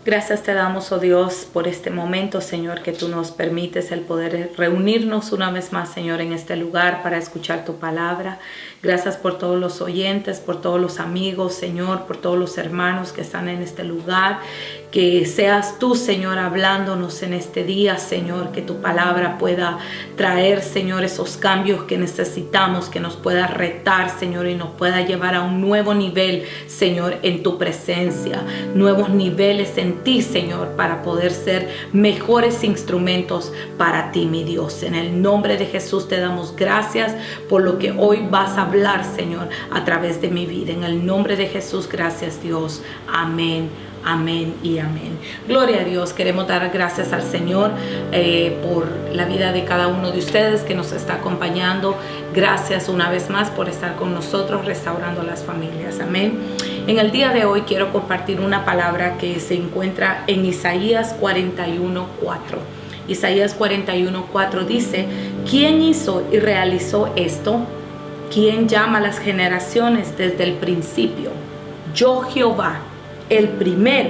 Gracias te damos, oh Dios, por este momento, Señor, que tú nos permites el poder reunirnos una vez más, Señor, en este lugar para escuchar tu palabra. Gracias por todos los oyentes, por todos los amigos, Señor, por todos los hermanos que están en este lugar. Que seas tú, Señor, hablándonos en este día, Señor, que tu palabra pueda traer, Señor, esos cambios que necesitamos, que nos pueda retar, Señor, y nos pueda llevar a un nuevo nivel, Señor, en tu presencia, nuevos niveles en ti, Señor, para poder ser mejores instrumentos para ti, mi Dios. En el nombre de Jesús te damos gracias por lo que hoy vas a hablar, Señor, a través de mi vida. En el nombre de Jesús, gracias, Dios. Amén. Amén y amén. Gloria a Dios. Queremos dar gracias al Señor por la vida de cada uno de ustedes que nos está acompañando. Gracias una vez más por estar con nosotros restaurando las familias. Amén. En el día de hoy quiero compartir una palabra que se encuentra en Isaías 41:4. Isaías 41:4 dice: ¿Quién hizo y realizó esto? ¿Quién llama a las generaciones desde el principio? Yo, Jehová, el primero,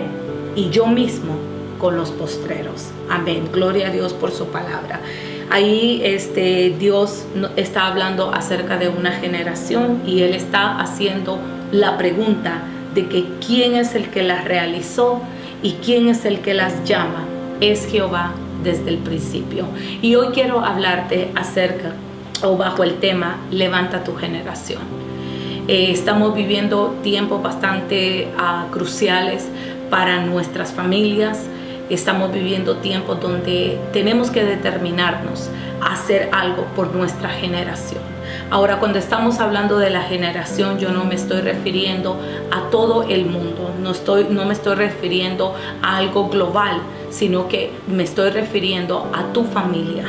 y yo mismo con los postreros. Amén. Gloria a Dios por su palabra. Ahí Dios está hablando acerca de una generación y Él está haciendo la pregunta de que quién es el que las realizó y quién es el que las llama. Es Jehová desde el principio. Y hoy quiero hablarte acerca o bajo el tema levanta tu generación. Estamos viviendo tiempos bastante cruciales para nuestras familias. Estamos viviendo tiempos donde tenemos que determinarnos a hacer algo por nuestra generación. Ahora, cuando estamos hablando de la generación, yo no me estoy refiriendo a todo el mundo, no me estoy refiriendo a algo global, sino que me estoy refiriendo a tu familia.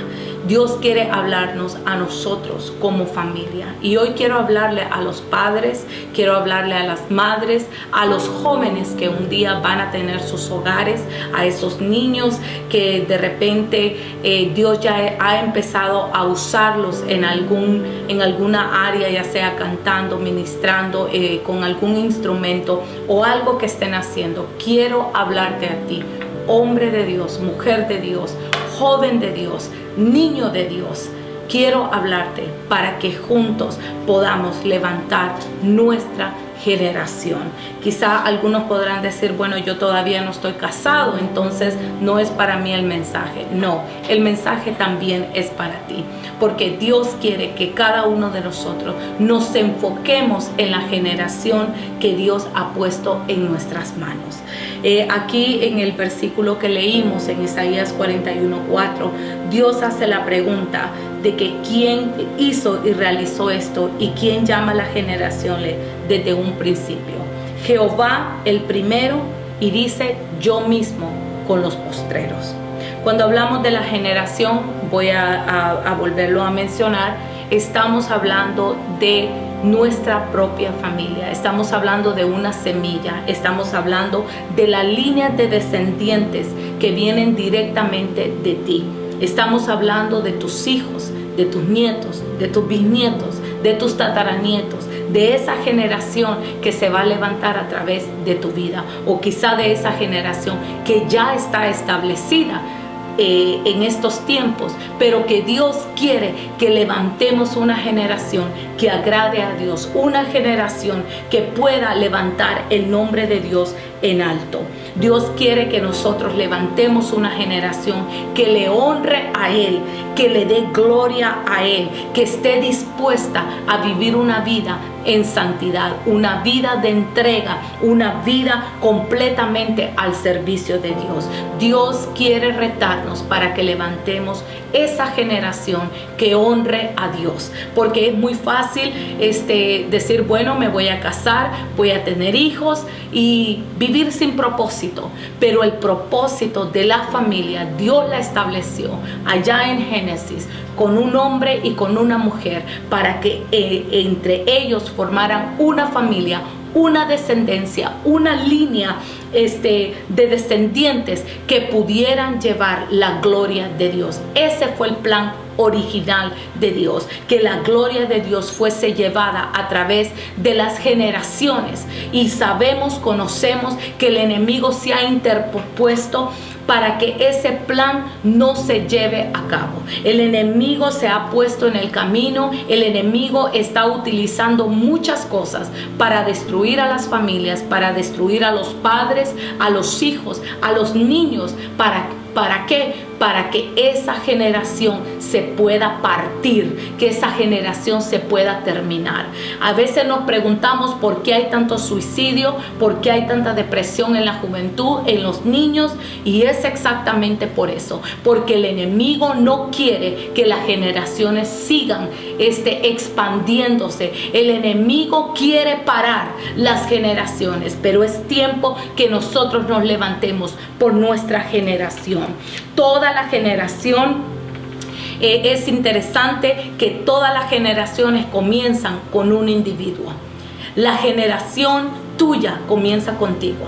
Dios quiere hablarnos a nosotros como familia. Y hoy quiero hablarle a los padres, quiero hablarle a las madres, a los jóvenes que un día van a tener sus hogares, a esos niños que de repente Dios ya ha empezado a usarlos en alguna área, ya sea cantando, ministrando, con algún instrumento o algo que estén haciendo. Quiero hablarte a ti, hombre de Dios, mujer de Dios, joven de Dios, niño de Dios. Quiero hablarte para que juntos podamos levantar nuestra generación. Quizá algunos podrán decir: bueno, yo todavía no estoy casado, entonces no es para mí el mensaje. No, el mensaje también es para ti, porque Dios quiere que cada uno de nosotros nos enfoquemos en la generación que Dios ha puesto en nuestras manos. Aquí en el versículo que leímos en Isaías 41:4, Dios hace la pregunta de que quién hizo y realizó esto y quién llama a la generación desde un principio. Jehová el primero, y dice: yo mismo con los postreros. Cuando hablamos de la generación, voy a volverlo a mencionar, estamos hablando de nuestra propia familia, estamos hablando de una semilla, estamos hablando de la línea de descendientes que vienen directamente de ti. Estamos hablando de tus hijos, de tus nietos, de tus bisnietos, de tus tataranietos, de esa generación que se va a levantar a través de tu vida, o quizá de esa generación que ya está establecida en estos tiempos, pero que Dios quiere que levantemos una generación que agrade a Dios, una generación que pueda levantar el nombre de Dios en alto. Dios quiere que nosotros levantemos una generación que le honre a Él, que le dé gloria a Él, que esté dispuesta a vivir una vida en santidad, una vida de entrega, una vida completamente al servicio de Dios. Dios quiere retarnos para que levantemos esa generación que honre a Dios, porque es muy fácil decir: bueno, me voy a casar, voy a tener hijos y vivir sin propósito. Pero el propósito de la familia Dios la estableció allá en Génesis con un hombre y con una mujer, para que entre ellos formaran una familia, una descendencia, una línea de descendientes que pudieran llevar la gloria de Dios. Ese fue el plan original de Dios, que la gloria de Dios fuese llevada a través de las generaciones. Y sabemos, conocemos que el enemigo se ha interpuesto para que ese plan no se lleve a cabo. El enemigo se ha puesto en el camino, el enemigo está utilizando muchas cosas para destruir a las familias, para destruir a los padres, a los hijos, a los niños. ¿Para qué? Para que esa generación se pueda partir, que esa generación se pueda terminar. A veces nos preguntamos por qué hay tanto suicidio, por qué hay tanta depresión en la juventud, en los niños, y es exactamente por eso, porque el enemigo no quiere que las generaciones sigan expandiéndose. El enemigo quiere parar las generaciones, pero es tiempo que nosotros nos levantemos por nuestra generación. Toda la generación, es interesante que todas las generaciones comienzan con un individuo. La generación tuya comienza contigo.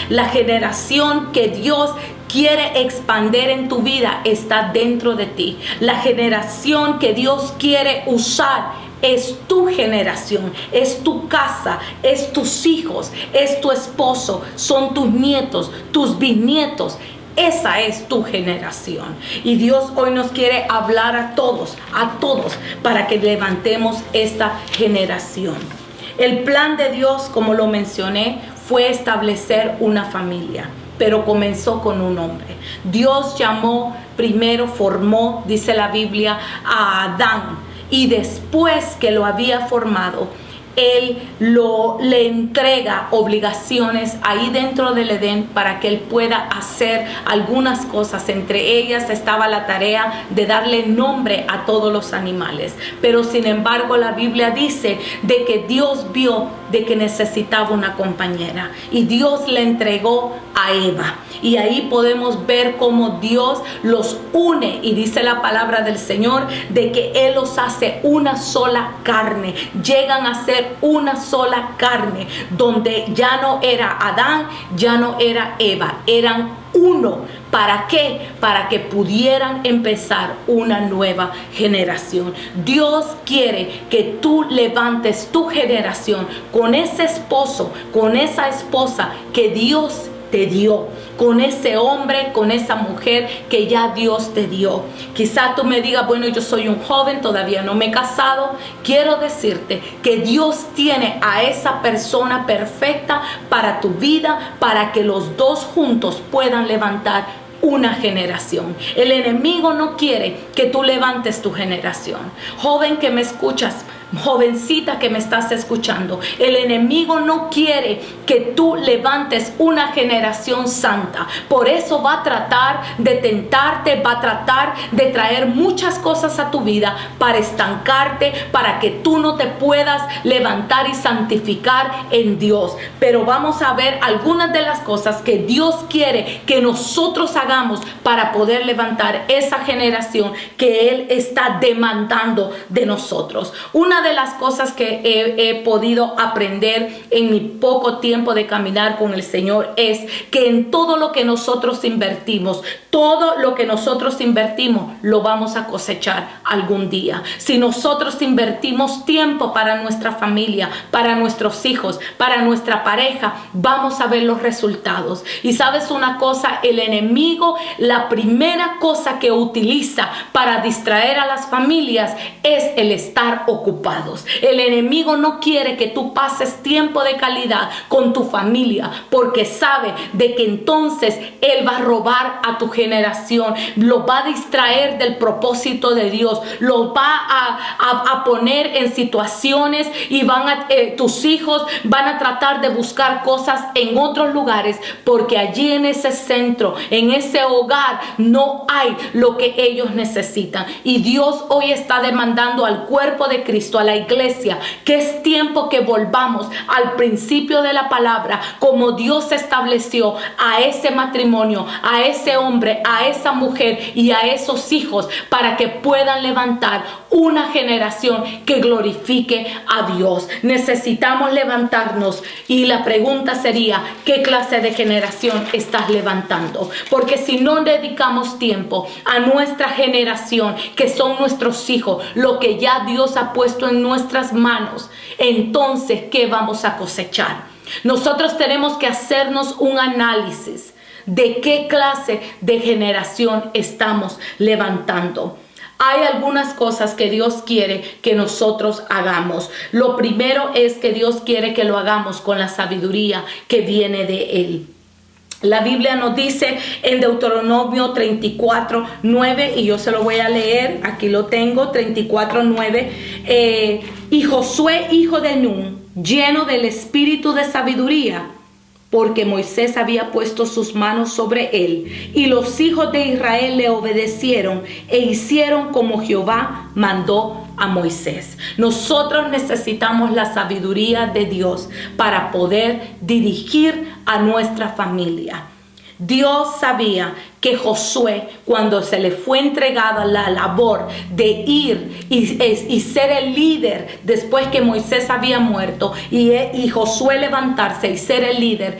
La generación que Dios quiere expandir en tu vida está dentro de ti. La generación que Dios quiere usar es tu generación, es tu casa, es tus hijos, es tu esposo, son tus nietos, tus bisnietos. Esa es tu generación. Y Dios hoy nos quiere hablar a todos, para que levantemos esta generación. El plan de Dios, como lo mencioné, fue establecer una familia, pero comenzó con un hombre. Dios llamó, primero formó, dice la Biblia, a Adán, y después que lo había formado, Él le entrega obligaciones ahí dentro del Edén para que Él pueda hacer algunas cosas. Entre ellas estaba la tarea de darle nombre a todos los animales. Pero sin embargo la Biblia dice de que Dios vio de que necesitaba una compañera y Dios le entregó a Eva. Y ahí podemos ver cómo Dios los une, y dice la palabra del Señor de que Él los hace una sola carne. Llegan a ser una sola carne, donde ya no era Adán, ya no era Eva, eran uno. ¿Para qué? Para que pudieran empezar una nueva generación. Dios quiere que tú levantes tu generación con ese esposo, con esa esposa que Dios te dio, con ese hombre, con esa mujer que ya Dios te dio. Quizá tú me digas, bueno, yo soy un joven, todavía no me he casado. Quiero decirte que Dios tiene a esa persona perfecta para tu vida, para que los dos juntos puedan levantar una generación. El enemigo no quiere que tú levantes tu generación. Joven que me escuchas, jovencita que me estás escuchando, el enemigo no quiere que tú levantes una generación santa. Por eso va a tratar de tentarte, va a tratar de traer muchas cosas a tu vida para estancarte, para que tú no te puedas levantar y santificar en Dios. Pero vamos a ver algunas de las cosas que Dios quiere que nosotros hagamos para poder levantar esa generación que Él está demandando de nosotros. Una de las cosas que he podido aprender en mi poco tiempo de caminar con el Señor es que en todo lo que nosotros invertimos, lo vamos a cosechar algún día. Si nosotros invertimos tiempo para nuestra familia, para nuestros hijos, para nuestra pareja, vamos a ver los resultados. Y sabes una cosa, el enemigo, la primera cosa que utiliza para distraer a las familias es el estar ocupado. El enemigo no quiere que tú pases tiempo de calidad con tu familia, porque sabe de que entonces él va a robar a tu generación, lo va a distraer del propósito de Dios, lo va a poner en situaciones y tus hijos van a tratar de buscar cosas en otros lugares, porque allí en ese centro, en ese hogar, no hay lo que ellos necesitan. Y Dios hoy está demandando al cuerpo de Cristo, Cristo, a la iglesia, que es tiempo que volvamos al principio de la palabra, como Dios estableció a ese matrimonio, a ese hombre, a esa mujer y a esos hijos, para que puedan levantar una generación que glorifique a Dios. Necesitamos levantarnos, y la pregunta sería: ¿qué clase de generación estás levantando? Porque si no dedicamos tiempo a nuestra generación, que son nuestros hijos, lo que ya Dios ha puesto en nuestras manos, entonces ¿qué vamos a cosechar? Nosotros tenemos que hacernos un análisis de qué clase de generación estamos levantando. Hay algunas cosas que Dios quiere que nosotros hagamos. Lo primero es que Dios quiere que lo hagamos con la sabiduría que viene de Él. La Biblia nos dice en Deuteronomio 34:9, y yo se lo voy a leer, aquí lo tengo, 34:9, y Josué, hijo de Nun, lleno del espíritu de sabiduría, porque Moisés había puesto sus manos sobre él, y los hijos de Israel le obedecieron e hicieron como Jehová mandó a Moisés. Nosotros necesitamos la sabiduría de Dios para poder dirigir a nuestra familia. Dios sabía que Josué, cuando se le fue entregada la labor de ir y ser el líder después que Moisés había muerto, y Josué levantarse y ser el líder,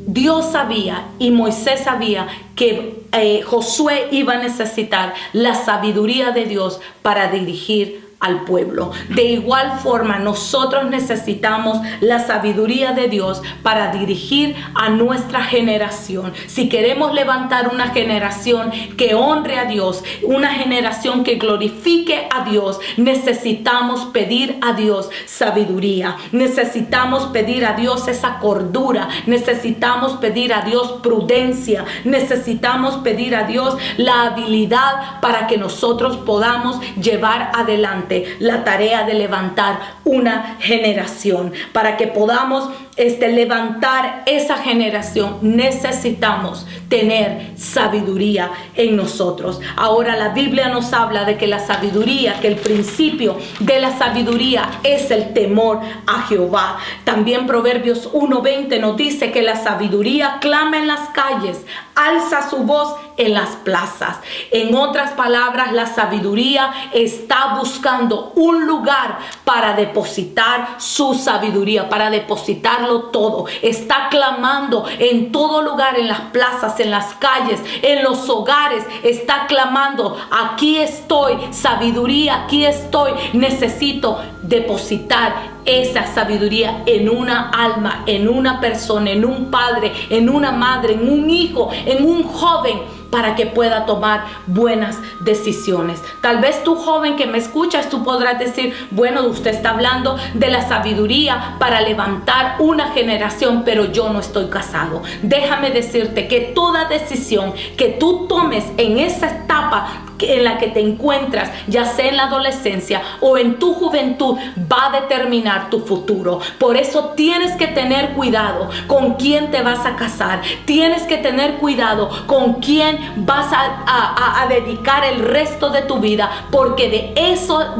Dios sabía y Moisés sabía que Josué iba a necesitar la sabiduría de Dios para dirigir al pueblo. De igual forma, nosotros necesitamos la sabiduría de Dios para dirigir a nuestra generación. Si queremos levantar una generación que honre a Dios, una generación que glorifique a Dios, necesitamos pedir a Dios sabiduría. Necesitamos pedir a Dios esa cordura. Necesitamos pedir a Dios prudencia. Necesitamos pedir a Dios la habilidad para que nosotros podamos llevar adelante la tarea de levantar una generación. Para que podamos levantar esa generación, necesitamos tener sabiduría en nosotros. Ahora la Biblia nos habla de que la sabiduría, que el principio de la sabiduría es el temor a Jehová. También Proverbios 1:20 nos dice que la sabiduría clama en las calles, alza su voz en las plazas. En otras palabras, la sabiduría está buscando un lugar para depositar su sabiduría, para depositarlo todo. Está clamando en todo lugar, en las plazas, en las calles, en los hogares. Está clamando: aquí estoy, sabiduría, aquí estoy. Necesito depositar esa sabiduría en una alma, en una persona, en un padre, en una madre, en un hijo, en un joven, para que pueda tomar buenas decisiones. Tal vez tú, joven que me escuchas, tú podrás decir: bueno, usted está hablando de la sabiduría para levantar una generación, pero yo no estoy casado. Déjame decirte que toda decisión que tú tomes en esa etapa en la que te encuentras, ya sea en la adolescencia o en tu juventud, va a determinar tu futuro. Por eso tienes que tener cuidado con quién te vas a casar. Tienes que tener cuidado con quién vas a dedicar el resto de tu vida, porque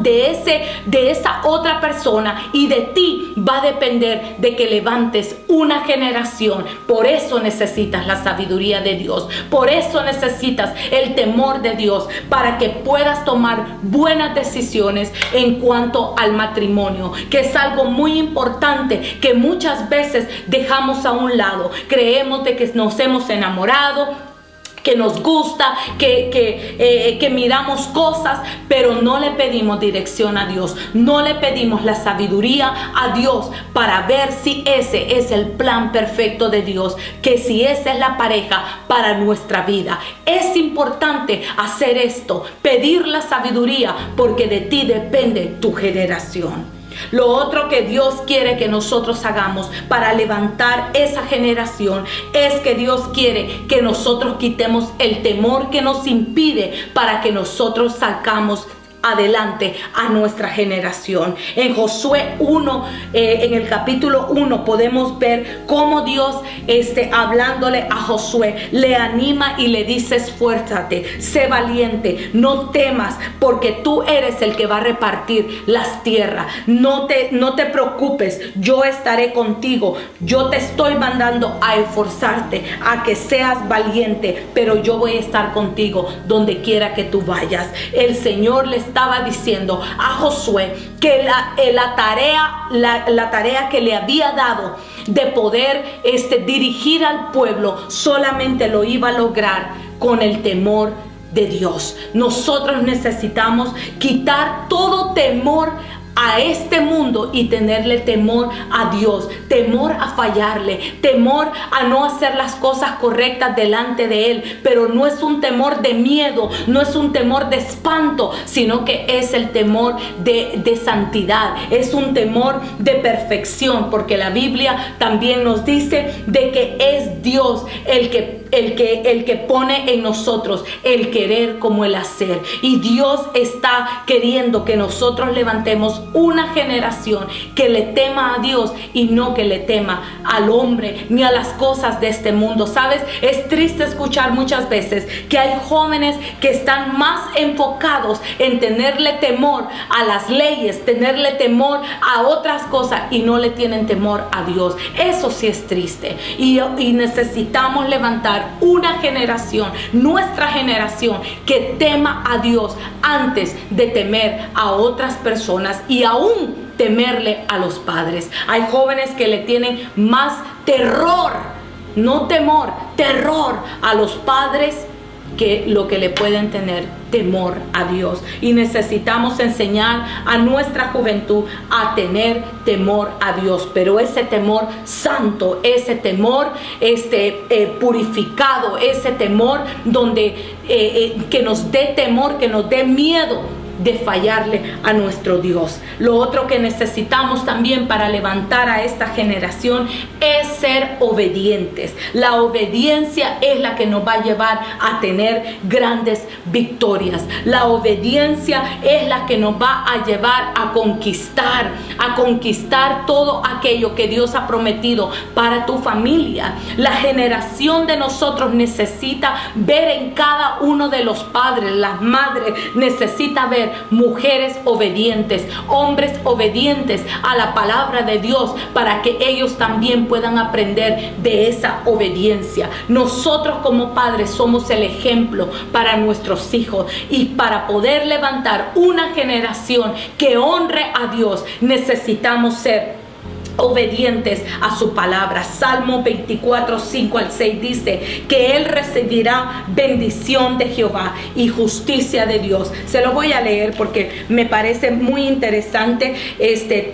de esa otra persona y de ti va a depender de que levantes una generación. Por eso necesitas la sabiduría de Dios. Por eso necesitas el temor de Dios, para que puedas tomar buenas decisiones en cuanto al matrimonio, que es algo muy importante que muchas veces dejamos a un lado. Creemos de que nos hemos enamorado, que nos gusta, que miramos cosas, pero no le pedimos dirección a Dios. No le pedimos la sabiduría a Dios para ver si ese es el plan perfecto de Dios, que si esa es la pareja para nuestra vida. Es importante hacer esto, pedir la sabiduría, porque de ti depende tu generación. Lo otro que Dios quiere que nosotros hagamos para levantar esa generación es que Dios quiere que nosotros quitemos el temor que nos impide para que nosotros adelante a nuestra generación. En Josué 1, en el capítulo 1, podemos ver cómo Dios, hablándole a Josué, le anima y le dice: esfuérzate, sé valiente, no temas, porque tú eres el que va a repartir las tierras. No te preocupes, yo estaré contigo. Yo te estoy mandando a esforzarte, a que seas valiente, pero yo voy a estar contigo donde quiera que tú vayas. El Señor le estaba diciendo a Josué que la tarea que le había dado de poder dirigir al pueblo solamente lo iba a lograr con el temor de Dios. Nosotros necesitamos quitar todo temor a este mundo y tenerle temor a Dios, temor a fallarle, temor a no hacer las cosas correctas delante de Él. Pero no es un temor de miedo, no es un temor de espanto, sino que es el temor de santidad, es un temor de perfección, porque la Biblia también nos dice de que es Dios el que pone en nosotros el querer como el hacer. Y Dios está queriendo que nosotros levantemos una generación que le tema a Dios y no que le tema al hombre ni a las cosas de este mundo. ¿Sabes? Es triste escuchar muchas veces que hay jóvenes que están más enfocados en tenerle temor a las leyes, tenerle temor a otras cosas y no le tienen temor a Dios. Eso sí es triste. Y necesitamos levantar una generación, nuestra generación, que tema a Dios antes de temer a otras personas y aún temerle a los padres. Hay jóvenes que le tienen más terror, no temor, terror a los padres que lo que le pueden tener temor a Dios. Y necesitamos enseñar a nuestra juventud a tener temor a Dios, pero ese temor santo, ese temor purificado, ese temor donde que nos dé temor, que nos dé miedo de fallarle a nuestro Dios. Lo otro que necesitamos también para levantar a esta generación es ser obedientes. La obediencia es la que nos va a llevar a tener grandes victorias. La obediencia es la que nos va a llevar a conquistar todo aquello que Dios ha prometido para tu familia. La generación de nosotros necesita ver en cada uno de los padres, las madres, necesita ver mujeres obedientes, hombres obedientes a la palabra de Dios, para que ellos también puedan aprender de esa obediencia. Nosotros como padres somos el ejemplo para nuestros hijos, y para poder levantar una generación que honre a Dios necesitamos ser obedientes a su palabra. Salmo 24, 5 al 6 dice que él recibirá bendición de Jehová y justicia de Dios. Se lo voy a leer porque me parece muy interesante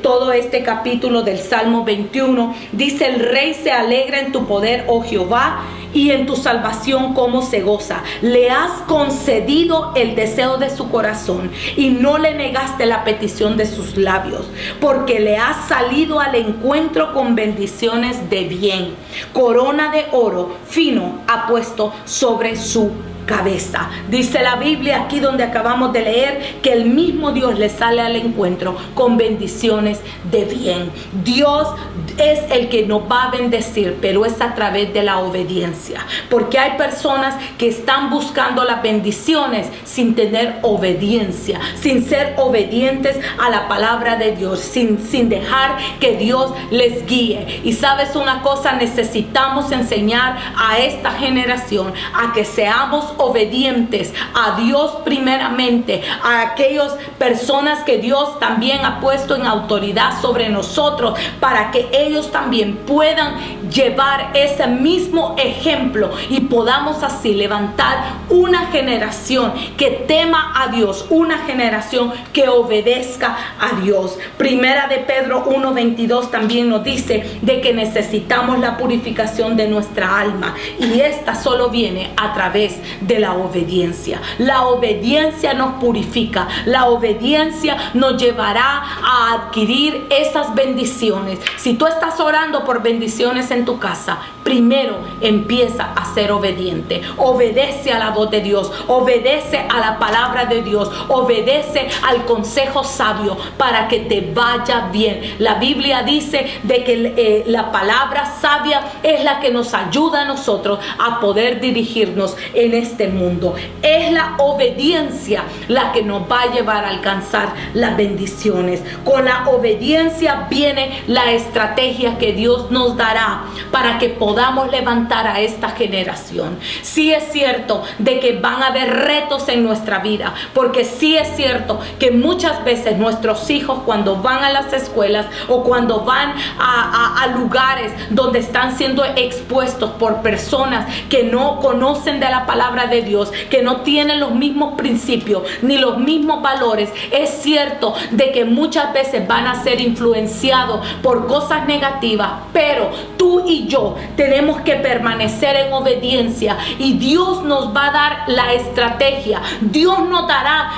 todo este capítulo del Salmo 21. Dice: el rey se alegra en tu poder, oh Jehová, y en tu salvación cómo se goza. Le has concedido el deseo de su corazón y no le negaste la petición de sus labios, porque le has salido al encuentro con bendiciones de bien. Corona de oro fino ha puesto sobre su cabeza. Dice la Biblia aquí donde acabamos de leer que el mismo Dios le sale al encuentro con bendiciones de bien. Dios es el que nos va a bendecir, pero es a través de la obediencia, porque hay personas que están buscando las bendiciones sin tener obediencia, sin ser obedientes a la palabra de Dios, sin dejar que Dios les guíe. Y sabes una cosa, necesitamos enseñar a esta generación a que seamos obedientes a Dios primeramente, a aquellas personas que Dios también ha puesto en autoridad sobre nosotros, para que ellos también puedan llevar ese mismo ejemplo y podamos así levantar una generación que tema a Dios, una generación que obedezca a Dios. Primera de Pedro 1:22 también nos dice de que necesitamos la purificación de nuestra alma, y esta solo viene a través de la obediencia. La obediencia nos purifica, la obediencia nos llevará a adquirir esas bendiciones. Si tú estás orando por bendiciones en tu casa, primero empieza a ser obediente. Obedece a la voz de Dios, obedece a la palabra de Dios, obedece al consejo sabio para que te vaya bien. La Biblia dice de que la palabra sabia es la que nos ayuda a nosotros a poder dirigirnos en este mundo. Es la obediencia la que nos va a llevar a alcanzar las bendiciones. Con la obediencia viene la estrategia que Dios nos dará para que podamos levantar a esta generación. Sí es cierto de que van a haber retos en nuestra vida, porque sí es cierto que muchas veces nuestros hijos, cuando van a las escuelas o cuando van a lugares donde están siendo expuestos por personas que no conocen de la palabra de Dios, que no tienen los mismos principios ni los mismos valores, es cierto de que muchas veces van a ser influenciados por cosas negativas, pero tú y yo tenemos que permanecer en obediencia y Dios nos va a dar la estrategia. Dios nos dará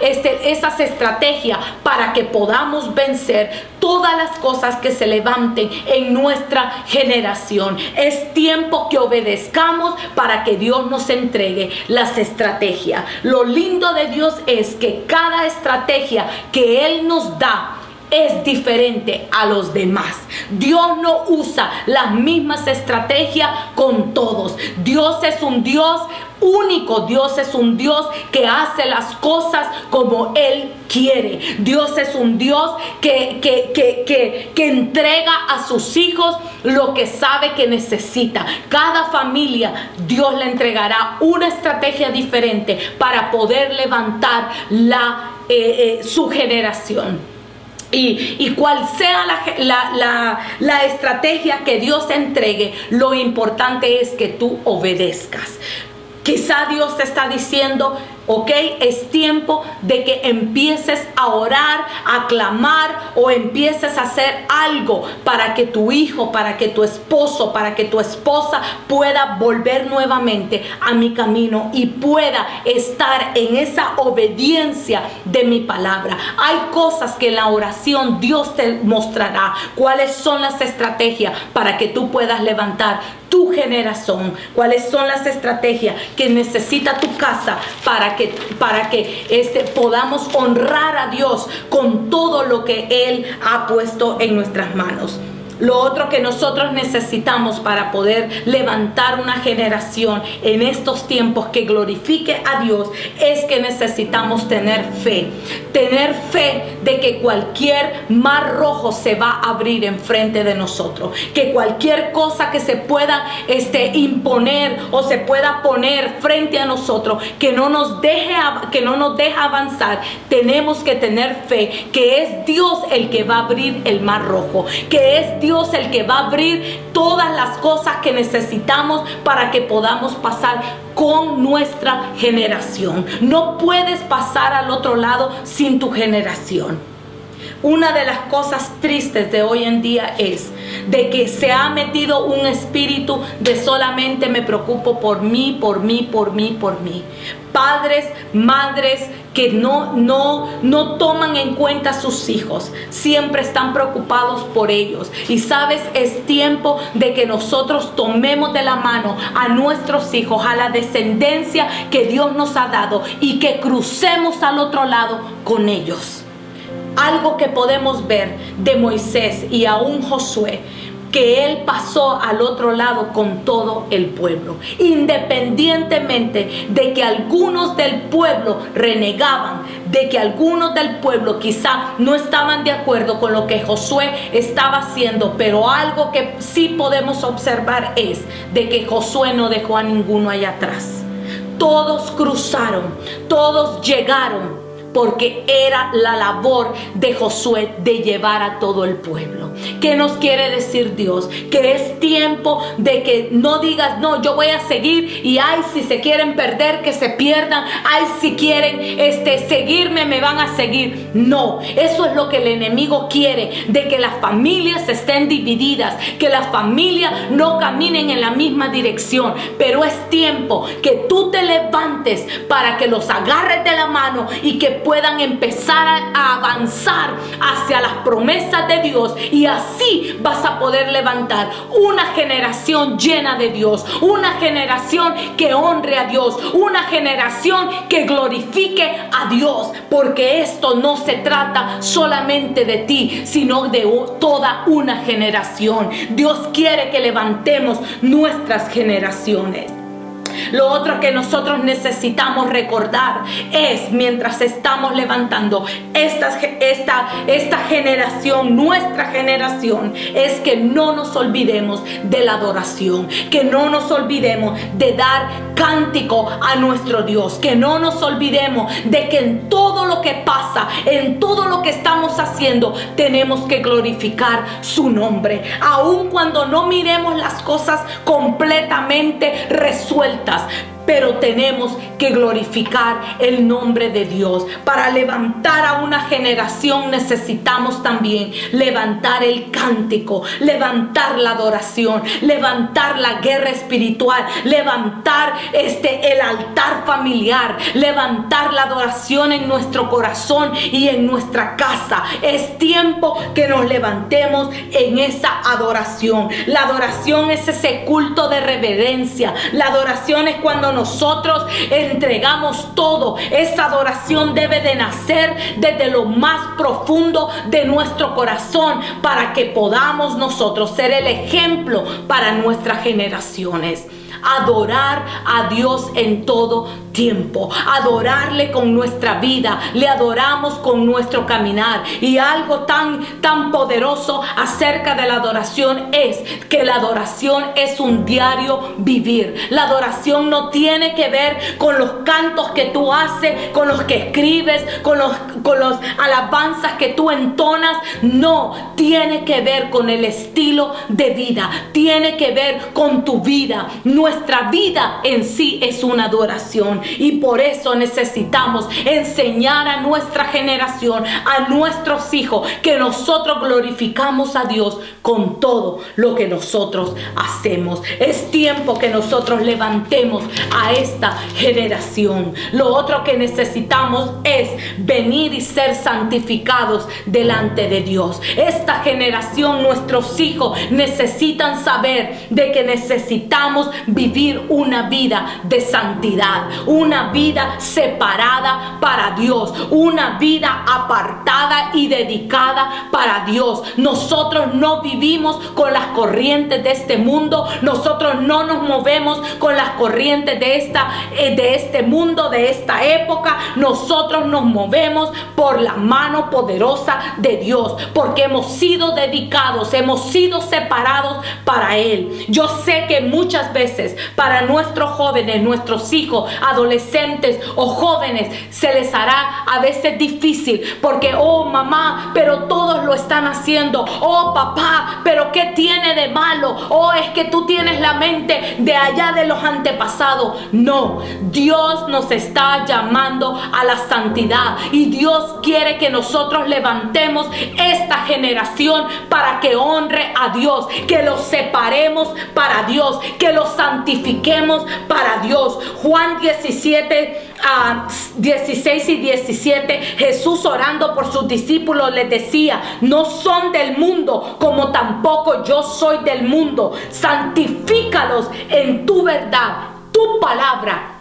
esas estrategias para que podamos vencer todas las cosas que se levanten en nuestra generación. Es tiempo que obedezcamos para que Dios nos entregue las estrategias. Lo lindo de Dios es que cada estrategia que Él nos da es diferente a los demás. Dios no usa las mismas estrategias con todos. Dios es un Dios único. Dios es un Dios que hace las cosas como Él quiere. Dios es un Dios que entrega a sus hijos lo que sabe que necesita. Cada familia, Dios le entregará una estrategia diferente para poder levantar su generación. Y cual sea la estrategia que Dios te entregue, lo importante es que tú obedezcas. Quizá Dios te está diciendo, ok, es tiempo de que empieces a orar, a clamar o empieces a hacer algo para que tu hijo, para que tu esposo, para que tu esposa pueda volver nuevamente a mi camino y pueda estar en esa obediencia de mi palabra. Hay cosas que en la oración Dios te mostrará cuáles son las estrategias para que tú puedas levantar tu generación, cuáles son las estrategias que necesita tu casa para que podamos honrar a Dios con todo lo que Él ha puesto en nuestras manos. Lo otro que nosotros necesitamos para poder levantar una generación en estos tiempos que glorifique a Dios es que necesitamos tener fe. Tener fe de que cualquier mar rojo se va a abrir enfrente de nosotros. Que cualquier cosa que se pueda imponer o se pueda poner frente a nosotros, que no nos deja avanzar, tenemos que tener fe que es Dios el que va a abrir el mar rojo. Que es Dios el que va a abrir todas las cosas que necesitamos para que podamos pasar con nuestra generación. No puedes pasar al otro lado sin tu generación. Una de las cosas tristes de hoy en día es de que se ha metido un espíritu de solamente me preocupo por mí, por mí, por mí, por mí. Padres, madres que no toman en cuenta a sus hijos, siempre están preocupados por ellos. Y sabes, es tiempo de que nosotros tomemos de la mano a nuestros hijos, a la descendencia que Dios nos ha dado y que crucemos al otro lado con ellos. Algo que podemos ver de Moisés y aún Josué, que él pasó al otro lado con todo el pueblo, independientemente de que algunos del pueblo renegaban, de que algunos del pueblo quizá no estaban de acuerdo con lo que Josué estaba haciendo, pero algo que sí podemos observar es de que Josué no dejó a ninguno allá atrás. Todos cruzaron, todos llegaron, porque era la labor de Josué de llevar a todo el pueblo. ¿Qué nos quiere decir Dios? Que es tiempo de que no digas, no, yo voy a seguir y ay, si se quieren perder, que se pierdan, ay, si quieren seguirme, me van a seguir. No, eso es lo que el enemigo quiere, de que las familias estén divididas, que las familias no caminen en la misma dirección. Pero es tiempo que tú te levantes para que los agarres de la mano y que puedan empezar a avanzar hacia las promesas de Dios, y así vas a poder levantar una generación llena de Dios, una generación que honre a Dios, una generación que glorifique a Dios, porque esto no se trata solamente de ti, sino de toda una generación. Dios quiere que levantemos nuestras generaciones. Lo otro que nosotros necesitamos recordar es, mientras estamos levantando esta generación, nuestra generación, es que no nos olvidemos de la adoración, que no nos olvidemos de dar cántico a nuestro Dios, que no nos olvidemos de que en todo lo que pasa, en todo lo que estamos haciendo, tenemos que glorificar su nombre, aun cuando no miremos las cosas completamente resueltas. Pero tenemos que glorificar el nombre de Dios. Para levantar a una generación necesitamos también levantar el cántico, levantar la adoración, levantar la guerra espiritual, levantar el altar familiar, levantar la adoración en nuestro corazón y en nuestra casa. Es tiempo que nos levantemos en esa adoración. La adoración es ese culto de reverencia. La adoración es cuando nosotros entregamos todo. Esa adoración debe de nacer desde lo más profundo de nuestro corazón, para que podamos nosotros ser el ejemplo para nuestras generaciones. Adorar a Dios en todo tiempo, adorarle con nuestra vida, le adoramos con nuestro caminar. Y algo tan poderoso acerca de la adoración es que la adoración es un diario vivir. La adoración no tiene que ver con los cantos que tú haces, con los que escribes, con los alabanzas que tú entonas. No, tiene que ver con el estilo de vida, tiene que ver con tu vida. Nuestra vida en sí es una adoración, y por eso necesitamos enseñar a nuestra generación, a nuestros hijos, que nosotros glorificamos a Dios con todo lo que nosotros hacemos. Es tiempo que nosotros levantemos a esta generación. Lo otro que necesitamos es venir y ser santificados delante de Dios. Esta generación, nuestros hijos, necesitan saber de que necesitamos vivir una vida de santidad, una vida separada para Dios, una vida apartada y dedicada para Dios. Nosotros no vivimos con las corrientes de este mundo, nosotros no nos movemos con las corrientes de este mundo, de esta época. Nosotros nos movemos por la mano poderosa de Dios, porque hemos sido dedicados, hemos sido separados para Él. Yo sé que muchas veces para nuestros jóvenes, nuestros hijos, adolescentes o jóvenes, se les hará a veces difícil, porque oh mamá, pero todos lo están haciendo, oh papá, pero ¿qué tiene de malo? Oh, es que tú tienes la mente de allá de los antepasados. No, Dios nos está llamando a la santidad, y Dios quiere que nosotros levantemos esta generación para que honre a Dios, que los separemos para Dios, que los santifiquemos para Dios. Juan 17, 16 y 17, Jesús, orando por sus discípulos, les decía: no son del mundo, como tampoco yo soy del mundo. Santifícalos en tu verdad, tu palabra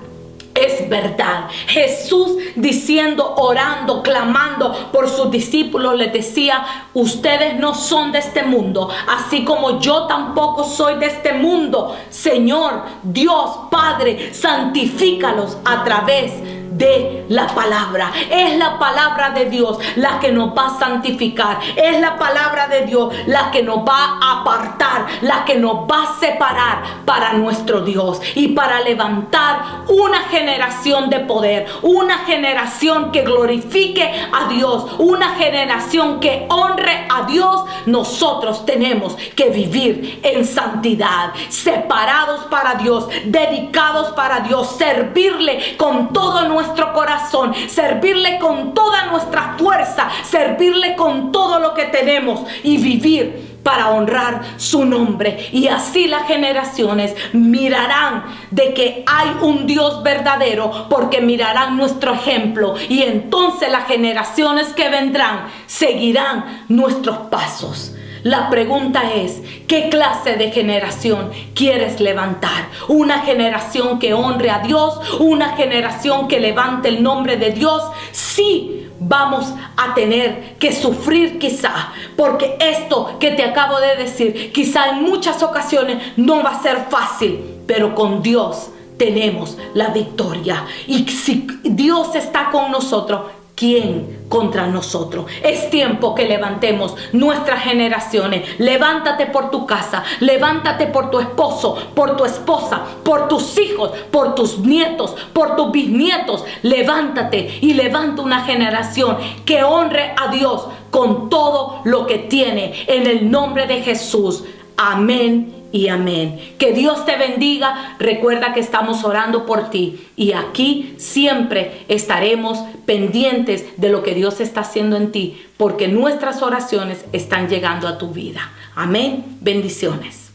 es verdad. Jesús, diciendo, orando, clamando por sus discípulos, les decía: ustedes no son de este mundo, así como yo tampoco soy de este mundo. Señor Dios Padre, santifícalos a través de la palabra. Es la palabra de Dios la que nos va a santificar. Es la palabra de Dios la que nos va a apartar, la que nos va a separar para nuestro Dios, y para levantar una generación de poder, una generación que glorifique a Dios, una generación que honre a Dios. Nosotros tenemos que vivir en santidad, separados para Dios, dedicados para Dios, servirle con todo nuestro corazón, servirle con toda nuestra fuerza, servirle con todo lo que tenemos, y vivir para honrar su nombre. Y así las generaciones mirarán de que hay un Dios verdadero, porque mirarán nuestro ejemplo. Y entonces las generaciones que vendrán seguirán nuestros pasos. La pregunta es, ¿qué clase de generación quieres levantar? ¿Una generación que honre a Dios? ¿Una generación que levante el nombre de Dios? Sí, vamos a tener que sufrir quizá, porque esto que te acabo de decir, quizá en muchas ocasiones no va a ser fácil, pero con Dios tenemos la victoria. Y si Dios está con nosotros, ¿quién contra nosotros? Es tiempo que levantemos nuestras generaciones. Levántate por tu casa, levántate por tu esposo, por tu esposa, por tus hijos, por tus nietos, por tus bisnietos. Levántate y levanta una generación que honre a Dios con todo lo que tiene, en el nombre de Jesús. Amén y amén. Que Dios te bendiga. Recuerda que estamos orando por ti y aquí siempre estaremos pendientes de lo que Dios está haciendo en ti, porque nuestras oraciones están llegando a tu vida. Amén. Bendiciones.